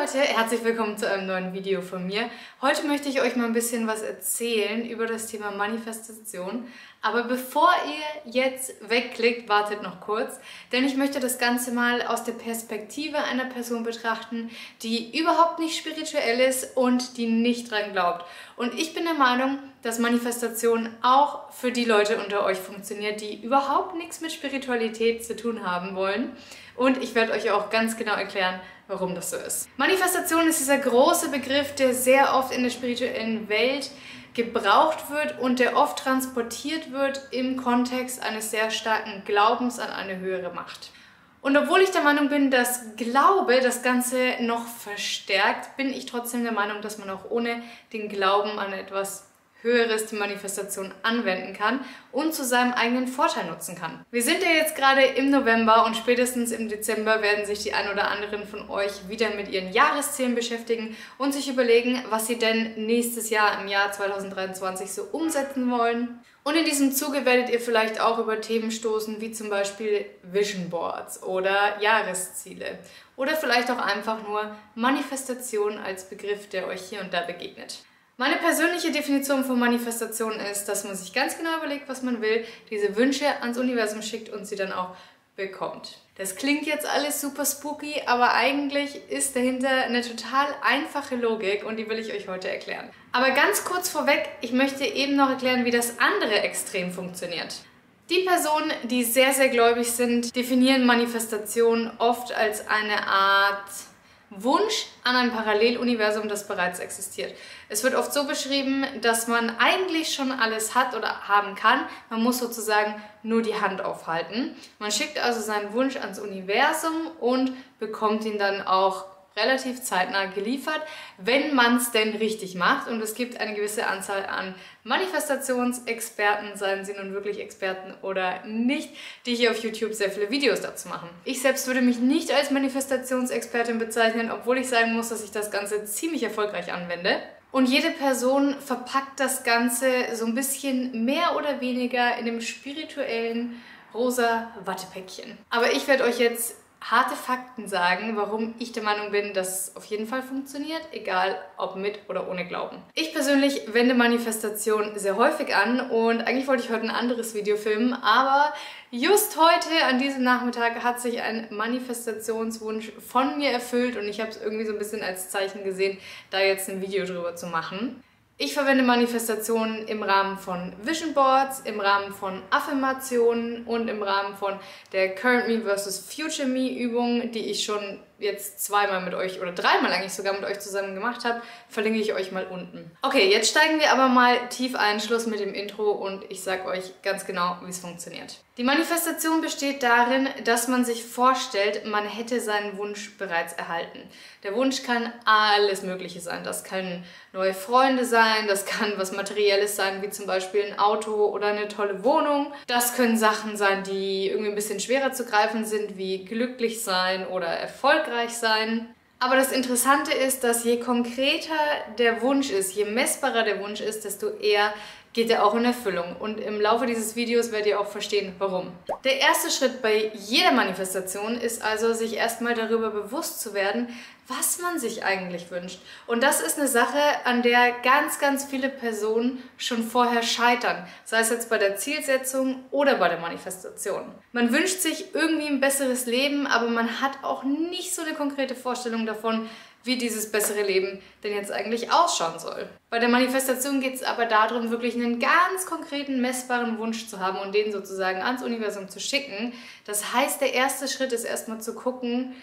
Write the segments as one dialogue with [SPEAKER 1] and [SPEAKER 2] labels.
[SPEAKER 1] Leute, herzlich willkommen zu einem neuen Video von mir. Heute möchte ich euch mal ein bisschen was erzählen über das Thema Manifestation. Aber bevor ihr jetzt wegklickt, wartet noch kurz, denn ich möchte das Ganze mal aus der Perspektive einer Person betrachten, die überhaupt nicht spirituell ist und die nicht dran glaubt. Und ich bin der Meinung, dass Manifestation auch für die Leute unter euch funktioniert, die überhaupt nichts mit Spiritualität zu tun haben wollen. Und ich werde euch auch ganz genau erklären, warum das so ist. Manifestation ist dieser große Begriff, der sehr oft in der spirituellen Welt gebraucht wird und der oft transportiert wird im Kontext eines sehr starken Glaubens an eine höhere Macht. Und obwohl ich der Meinung bin, dass Glaube das Ganze noch verstärkt, bin ich trotzdem der Meinung, dass man auch ohne den Glauben an etwas Höheres die Manifestation anwenden kann und zu seinem eigenen Vorteil nutzen kann. Wir sind ja jetzt gerade im November und spätestens im Dezember werden sich die ein oder anderen von euch wieder mit ihren Jahreszielen beschäftigen und sich überlegen, was sie denn nächstes Jahr im Jahr 2023 so umsetzen wollen. Und in diesem Zuge werdet ihr vielleicht auch über Themen stoßen, wie zum Beispiel Vision Boards oder Jahresziele oder vielleicht auch einfach nur Manifestation als Begriff, der euch hier und da begegnet. Meine persönliche Definition von Manifestation ist, dass man sich ganz genau überlegt, was man will, diese Wünsche ans Universum schickt und sie dann auch bekommt. Das klingt jetzt alles super spooky, aber eigentlich ist dahinter eine total einfache Logik und die will ich euch heute erklären. Aber ganz kurz vorweg, ich möchte eben noch erklären, wie das andere Extrem funktioniert. Die Personen, die sehr, sehr gläubig sind, definieren Manifestation oft als eine Art Wunsch an ein Paralleluniversum, das bereits existiert. Es wird oft so beschrieben, dass man eigentlich schon alles hat oder haben kann. Man muss sozusagen nur die Hand aufhalten. Man schickt also seinen Wunsch ans Universum und bekommt ihn dann auch relativ zeitnah geliefert, wenn man es denn richtig macht. Und es gibt eine gewisse Anzahl an Manifestationsexperten, seien sie nun wirklich Experten oder nicht, die hier auf YouTube sehr viele Videos dazu machen. Ich selbst würde mich nicht als Manifestationsexpertin bezeichnen, obwohl ich sagen muss, dass ich das Ganze ziemlich erfolgreich anwende. Und jede Person verpackt das Ganze so ein bisschen mehr oder weniger in dem spirituellen rosa Wattepäckchen. Aber ich werde euch jetzt harte Fakten sagen, warum ich der Meinung bin, dass es auf jeden Fall funktioniert, egal ob mit oder ohne Glauben. Ich persönlich wende Manifestation sehr häufig an und eigentlich wollte ich heute ein anderes Video filmen, aber just heute, an diesem Nachmittag, hat sich ein Manifestationswunsch von mir erfüllt und ich habe es irgendwie so ein bisschen als Zeichen gesehen, da jetzt ein Video drüber zu machen. Ich verwende Manifestationen im Rahmen von Vision Boards, im Rahmen von Affirmationen und im Rahmen von der Current Me vs. Future Me Übung, die ich schon jetzt zweimal mit euch oder dreimal eigentlich sogar mit euch zusammen gemacht habe, verlinke ich euch mal unten. Okay, jetzt steigen wir aber mal tief ein, Schluss mit dem Intro und ich sage euch ganz genau, wie es funktioniert. Die Manifestation besteht darin, dass man sich vorstellt, man hätte seinen Wunsch bereits erhalten. Der Wunsch kann alles Mögliche sein. Das können neue Freunde sein, das kann was Materielles sein, wie zum Beispiel ein Auto oder eine tolle Wohnung. Das können Sachen sein, die irgendwie ein bisschen schwerer zu greifen sind, wie glücklich sein oder erfolgreich sein. Aber das Interessante ist, dass je konkreter der Wunsch ist, je messbarer der Wunsch ist, desto eher geht er auch in Erfüllung. Und im Laufe dieses Videos werdet ihr auch verstehen, warum. Der erste Schritt bei jeder Manifestation ist also, sich erstmal darüber bewusst zu werden, was man sich eigentlich wünscht. Und das ist eine Sache, an der ganz, ganz viele Personen schon vorher scheitern. Sei es jetzt bei der Zielsetzung oder bei der Manifestation. Man wünscht sich irgendwie ein besseres Leben, aber man hat auch nicht so eine konkrete Vorstellung davon, wie dieses bessere Leben denn jetzt eigentlich ausschauen soll. Bei der Manifestation geht es aber darum, wirklich einen ganz konkreten, messbaren Wunsch zu haben und den sozusagen ans Universum zu schicken. Das heißt, der erste Schritt ist erstmal zu gucken,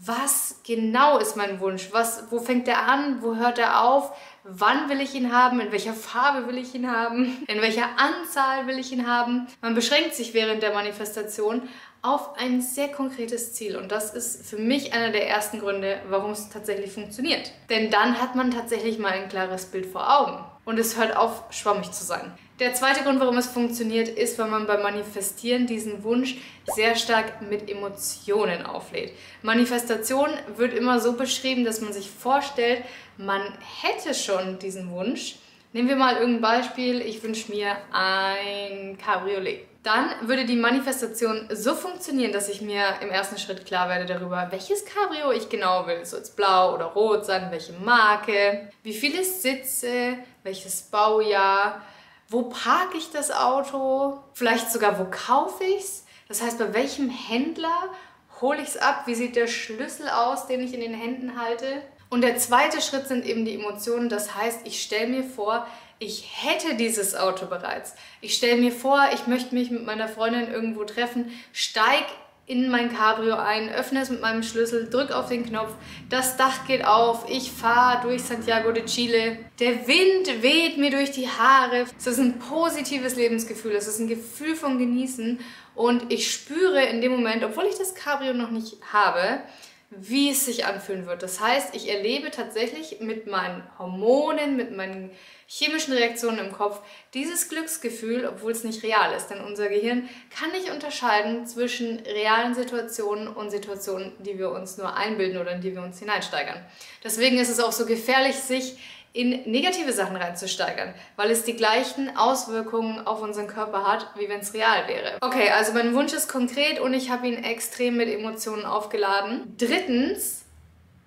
[SPEAKER 1] was genau ist mein Wunsch? Wo fängt er an? Wo hört er auf? Wann will ich ihn haben? In welcher Farbe will ich ihn haben? In welcher Anzahl will ich ihn haben? Man beschränkt sich während der Manifestation auf ein sehr konkretes Ziel. Und das ist für mich einer der ersten Gründe, warum es tatsächlich funktioniert. Denn dann hat man tatsächlich mal ein klares Bild vor Augen. Und es hört auf, schwammig zu sein. Der zweite Grund, warum es funktioniert, ist, weil man beim Manifestieren diesen Wunsch sehr stark mit Emotionen auflädt. Manifestation wird immer so beschrieben, dass man sich vorstellt, man hätte schon diesen Wunsch. Nehmen wir mal irgendein Beispiel. Ich wünsche mir ein Cabriolet. dann würde die Manifestation so funktionieren, dass ich mir im ersten Schritt klar werde darüber, welches Cabrio ich genau will. Soll es blau oder rot sein, welche Marke, wie viele Sitze, welches Baujahr, wo parke ich das Auto, vielleicht sogar wo kaufe ich es. Das heißt, bei welchem Händler hole ich es ab, wie sieht der Schlüssel aus, den ich in den Händen halte. Und der zweite Schritt sind eben die Emotionen. Das heißt, ich stelle mir vor, ich hätte dieses Auto bereits. Ich stelle mir vor, ich möchte mich mit meiner Freundin irgendwo treffen, steige in mein Cabrio ein, öffne es mit meinem Schlüssel, drücke auf den Knopf, das Dach geht auf, ich fahre durch Santiago de Chile, der Wind weht mir durch die Haare. Es ist ein positives Lebensgefühl, es ist ein Gefühl von Genießen und ich spüre in dem Moment, obwohl ich das Cabrio noch nicht habe, wie es sich anfühlen wird. Das heißt, ich erlebe tatsächlich mit meinen Hormonen, mit meinen chemischen Reaktionen im Kopf dieses Glücksgefühl, obwohl es nicht real ist. Denn unser Gehirn kann nicht unterscheiden zwischen realen Situationen und Situationen, die wir uns nur einbilden oder in die wir uns hineinsteigern. Deswegen ist es auch so gefährlich, sich in negative Sachen reinzusteigern, weil es die gleichen Auswirkungen auf unseren Körper hat, wie wenn es real wäre. Okay, also mein Wunsch ist konkret und ich habe ihn extrem mit Emotionen aufgeladen. Drittens,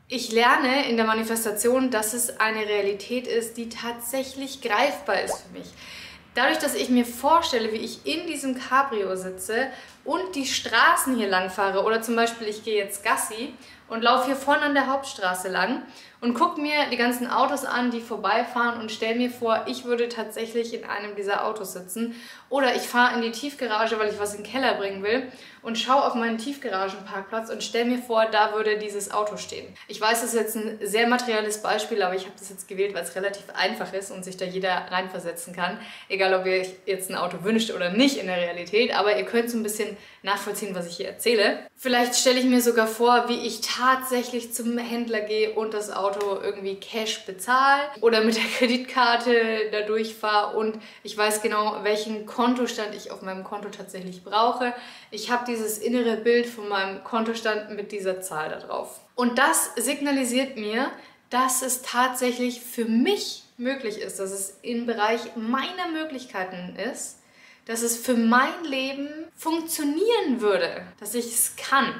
[SPEAKER 1] ich lerne in der Manifestation, dass es eine Realität ist, die tatsächlich greifbar ist für mich. Dadurch, dass ich mir vorstelle, wie ich in diesem Cabrio sitze und die Straßen hier lang fahre oder zum Beispiel ich gehe jetzt Gassi und laufe hier vorne an der Hauptstraße lang und gucke mir die ganzen Autos an, die vorbeifahren und stelle mir vor, ich würde tatsächlich in einem dieser Autos sitzen oder ich fahre in die Tiefgarage, weil ich was in den Keller bringen will und schaue auf meinen Tiefgaragenparkplatz und stelle mir vor, da würde dieses Auto stehen. Ich weiß, das ist jetzt ein sehr materielles Beispiel, aber ich habe das jetzt gewählt, weil es relativ einfach ist und sich da jeder reinversetzen kann. Egal, ob ihr euch jetzt ein Auto wünscht oder nicht in der Realität, aber ihr könnt so ein bisschen nachvollziehen, was ich hier erzähle. Vielleicht stelle ich mir sogar vor, wie ich tatsächlich zum Händler gehe und das Auto irgendwie Cash bezahle oder mit der Kreditkarte da durchfahre und ich weiß genau, welchen Kontostand ich auf meinem Konto tatsächlich brauche. Ich habe dieses innere Bild von meinem Kontostand mit dieser Zahl da drauf. Und das signalisiert mir, dass es tatsächlich für mich möglich ist, dass es im Bereich meiner Möglichkeiten ist, dass es für mein Leben funktionieren würde, dass ich es kann.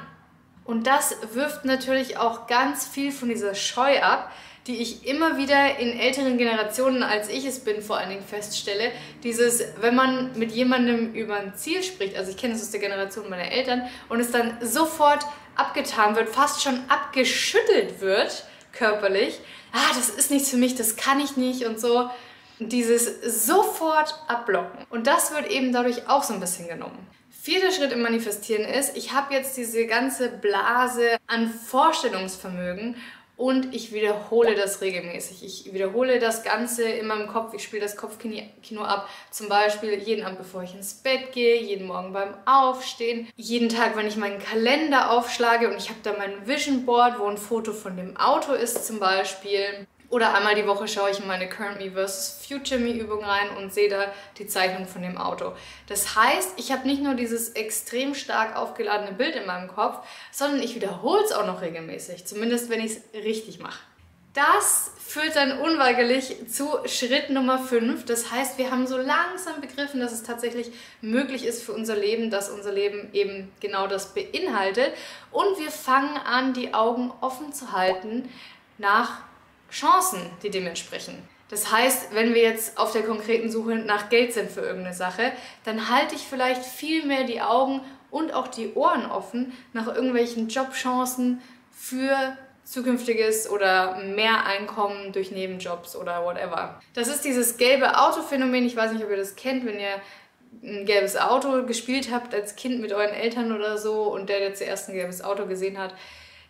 [SPEAKER 1] Und das wirft natürlich auch ganz viel von dieser Scheu ab, die ich immer wieder in älteren Generationen, als ich es bin, vor allen Dingen feststelle. Dieses, wenn man mit jemandem über ein Ziel spricht, also ich kenne es aus der Generation meiner Eltern, und es dann sofort abgetan wird, fast schon abgeschüttelt wird, körperlich. Das ist nichts für mich, das kann ich nicht und so. Dieses sofort abblocken. Und das wird eben dadurch auch so ein bisschen genommen. Vierter Schritt im Manifestieren ist, ich habe jetzt diese ganze Blase an Vorstellungsvermögen und ich wiederhole das regelmäßig. Ich wiederhole das Ganze in meinem Kopf, ich spiele das Kopfkino ab, zum Beispiel jeden Abend, bevor ich ins Bett gehe, jeden Morgen beim Aufstehen, jeden Tag, wenn ich meinen Kalender aufschlage und ich habe da mein Vision Board, wo ein Foto von dem Auto ist zum Beispiel. Oder einmal die Woche schaue ich in meine Current Me vs. Future Me Übung rein und sehe da die Zeichnung von dem Auto. Das heißt, ich habe nicht nur dieses extrem stark aufgeladene Bild in meinem Kopf, sondern ich wiederhole es auch noch regelmäßig, zumindest wenn ich es richtig mache. Das führt dann unweigerlich zu Schritt Nummer 5. Das heißt, wir haben so langsam begriffen, dass es tatsächlich möglich ist für unser Leben, dass unser Leben eben genau das beinhaltet. Und wir fangen an, die Augen offen zu halten nach Chancen, die dem entsprechen. Das heißt, wenn wir jetzt auf der konkreten Suche nach Geld sind für irgendeine Sache, dann halte ich vielleicht viel mehr die Augen und auch die Ohren offen nach irgendwelchen Jobchancen für zukünftiges oder mehr Einkommen durch Nebenjobs oder whatever. Das ist dieses gelbe Auto-Phänomen. Ich weiß nicht, ob ihr das kennt, wenn ihr ein gelbes Auto gespielt habt als Kind mit euren Eltern oder so und der zuerst ein gelbes Auto gesehen hat,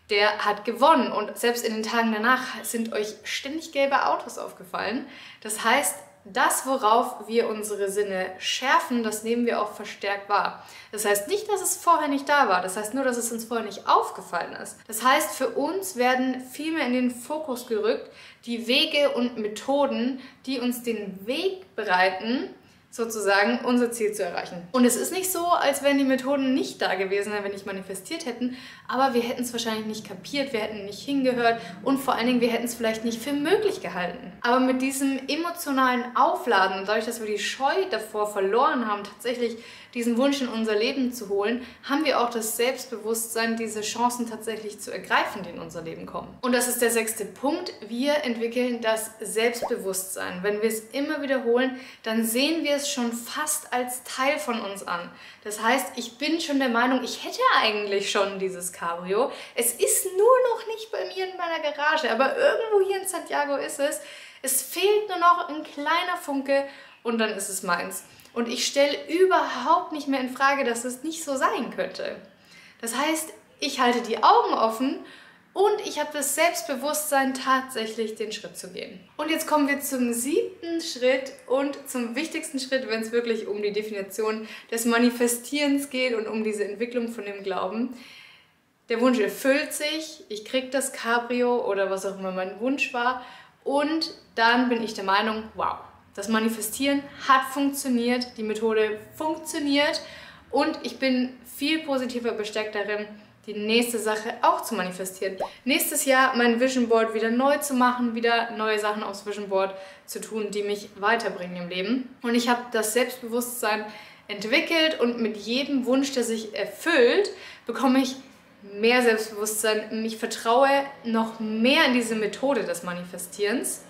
[SPEAKER 1] der hat gewonnen. Und selbst in den Tagen danach sind euch ständig gelbe Autos aufgefallen. Das heißt, das, worauf wir unsere Sinne schärfen, das nehmen wir auch verstärkt wahr. Das heißt nicht, dass es vorher nicht da war. Das heißt nur, dass es uns vorher nicht aufgefallen ist. Das heißt, für uns werden viel mehr in den Fokus gerückt die Wege und Methoden, die uns den Weg bereiten, sozusagen unser Ziel zu erreichen. Und es ist nicht so, als wären die Methoden nicht da gewesen, wenn wir nicht manifestiert hätten, aber wir hätten es wahrscheinlich nicht kapiert, wir hätten nicht hingehört und vor allen Dingen, wir hätten es vielleicht nicht für möglich gehalten. Aber mit diesem emotionalen Aufladen und dadurch, dass wir die Scheu davor verloren haben, tatsächlich diesen Wunsch in unser Leben zu holen, haben wir auch das Selbstbewusstsein, diese Chancen tatsächlich zu ergreifen, die in unser Leben kommen. Und das ist der 6. Punkt. Wir entwickeln das Selbstbewusstsein. Wenn wir es immer wiederholen, dann sehen wir es schon fast als Teil von uns an. Das heißt, ich bin schon der Meinung, ich hätte eigentlich schon dieses Cabrio. Es ist nur noch nicht bei mir in meiner Garage, aber irgendwo hier in Santiago ist es. Es fehlt nur noch ein kleiner Funke und dann ist es meins. Und ich stelle überhaupt nicht mehr in Frage, dass es nicht so sein könnte. Das heißt, ich halte die Augen offen und ich habe das Selbstbewusstsein, tatsächlich den Schritt zu gehen. Und jetzt kommen wir zum 7. Schritt und zum wichtigsten Schritt, wenn es wirklich um die Definition des Manifestierens geht und um diese Entwicklung von dem Glauben. Der Wunsch erfüllt sich, ich kriege das Cabrio oder was auch immer mein Wunsch war. Und dann bin ich der Meinung, wow, das Manifestieren hat funktioniert, die Methode funktioniert und ich bin viel positiver bestärkt darin, die nächste Sache auch zu manifestieren. Nächstes Jahr mein Vision Board wieder neu zu machen, wieder neue Sachen aufs Vision Board zu tun, die mich weiterbringen im Leben. Und ich habe das Selbstbewusstsein entwickelt und mit jedem Wunsch, der sich erfüllt, bekomme ich mehr Selbstbewusstsein, ich vertraue noch mehr in diese Methode des Manifestierens.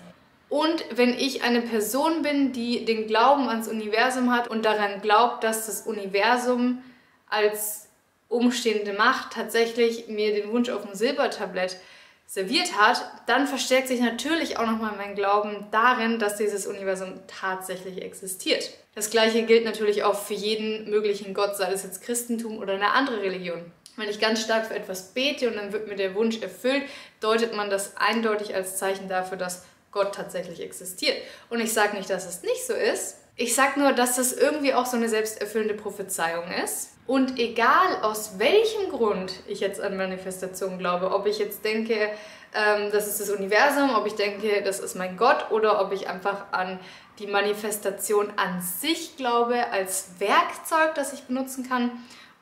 [SPEAKER 1] Und wenn ich eine Person bin, die den Glauben ans Universum hat und daran glaubt, dass das Universum als umstehende Macht tatsächlich mir den Wunsch auf dem Silbertablett serviert hat, dann verstärkt sich natürlich auch nochmal mein Glauben darin, dass dieses Universum tatsächlich existiert. Das Gleiche gilt natürlich auch für jeden möglichen Gott, sei es jetzt Christentum oder eine andere Religion. Wenn ich ganz stark für etwas bete und dann wird mir der Wunsch erfüllt, deutet man das eindeutig als Zeichen dafür, dass Gott tatsächlich existiert. Und ich sage nicht, dass es nicht so ist. Ich sage nur, dass das irgendwie auch so eine selbsterfüllende Prophezeiung ist. Und egal aus welchem Grund ich jetzt an Manifestation glaube, ob ich jetzt denke, das ist das Universum, ob ich denke, das ist mein Gott oder ob ich einfach an die Manifestation an sich glaube als Werkzeug, das ich benutzen kann,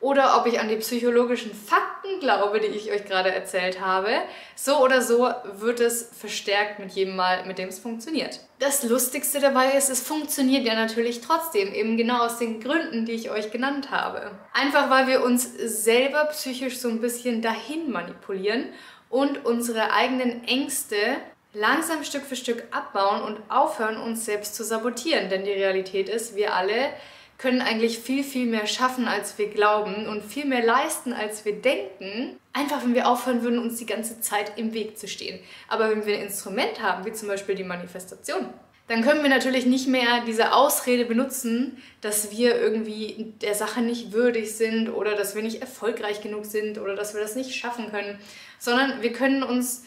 [SPEAKER 1] oder ob ich an die psychologischen Fakten glaube, die ich euch gerade erzählt habe. So oder so wird es verstärkt mit jedem Mal, mit dem es funktioniert. Das Lustigste dabei ist, es funktioniert ja natürlich trotzdem, eben genau aus den Gründen, die ich euch genannt habe. Einfach weil wir uns selber psychisch so ein bisschen dahin manipulieren und unsere eigenen Ängste langsam Stück für Stück abbauen und aufhören, uns selbst zu sabotieren. Denn die Realität ist, wir alle können eigentlich viel, viel mehr schaffen, als wir glauben und viel mehr leisten, als wir denken. Einfach, wenn wir aufhören würden, uns die ganze Zeit im Weg zu stehen. Aber wenn wir ein Instrument haben, wie zum Beispiel die Manifestation, dann können wir natürlich nicht mehr diese Ausrede benutzen, dass wir irgendwie der Sache nicht würdig sind oder dass wir nicht erfolgreich genug sind oder dass wir das nicht schaffen können, sondern wir können uns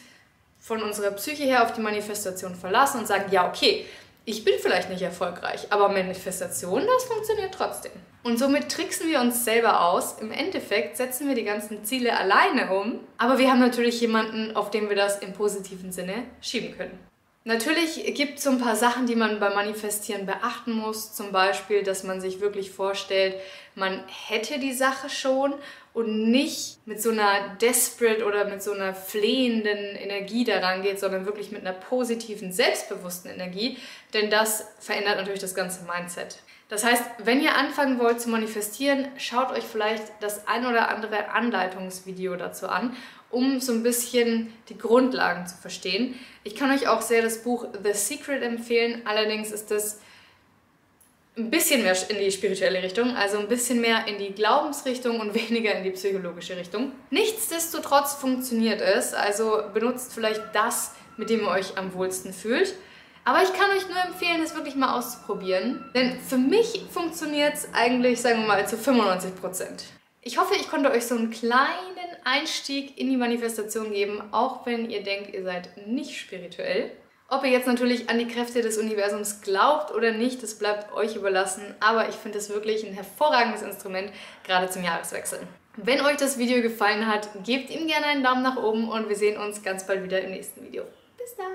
[SPEAKER 1] von unserer Psyche her auf die Manifestation verlassen und sagen, ja, okay, ich bin vielleicht nicht erfolgreich, aber Manifestation, das funktioniert trotzdem. Und somit tricksen wir uns selber aus. Im Endeffekt setzen wir die ganzen Ziele alleine um, aber wir haben natürlich jemanden, auf den wir das im positiven Sinne schieben können. Natürlich gibt es so ein paar Sachen, die man beim Manifestieren beachten muss. Zum Beispiel, dass man sich wirklich vorstellt, man hätte die Sache schon und nicht mit so einer desperate oder mit so einer flehenden Energie daran geht, sondern wirklich mit einer positiven, selbstbewussten Energie. Denn das verändert natürlich das ganze Mindset. Das heißt, wenn ihr anfangen wollt zu manifestieren, schaut euch vielleicht das ein oder andere Anleitungsvideo dazu an, um so ein bisschen die Grundlagen zu verstehen. Ich kann euch auch sehr das Buch The Secret empfehlen, allerdings ist das ein bisschen mehr in die spirituelle Richtung, also ein bisschen mehr in die Glaubensrichtung und weniger in die psychologische Richtung. Nichtsdestotrotz funktioniert es, also benutzt vielleicht das, mit dem ihr euch am wohlsten fühlt. Aber ich kann euch nur empfehlen, es wirklich mal auszuprobieren, denn für mich funktioniert es eigentlich, sagen wir mal, zu 95%. Ich hoffe, ich konnte euch so einen kleinen Einstieg in die Manifestation geben, auch wenn ihr denkt, ihr seid nicht spirituell. Ob ihr jetzt natürlich an die Kräfte des Universums glaubt oder nicht, das bleibt euch überlassen, aber ich finde es wirklich ein hervorragendes Instrument, gerade zum Jahreswechsel. Wenn euch das Video gefallen hat, gebt ihm gerne einen Daumen nach oben und wir sehen uns ganz bald wieder im nächsten Video. Bis dann!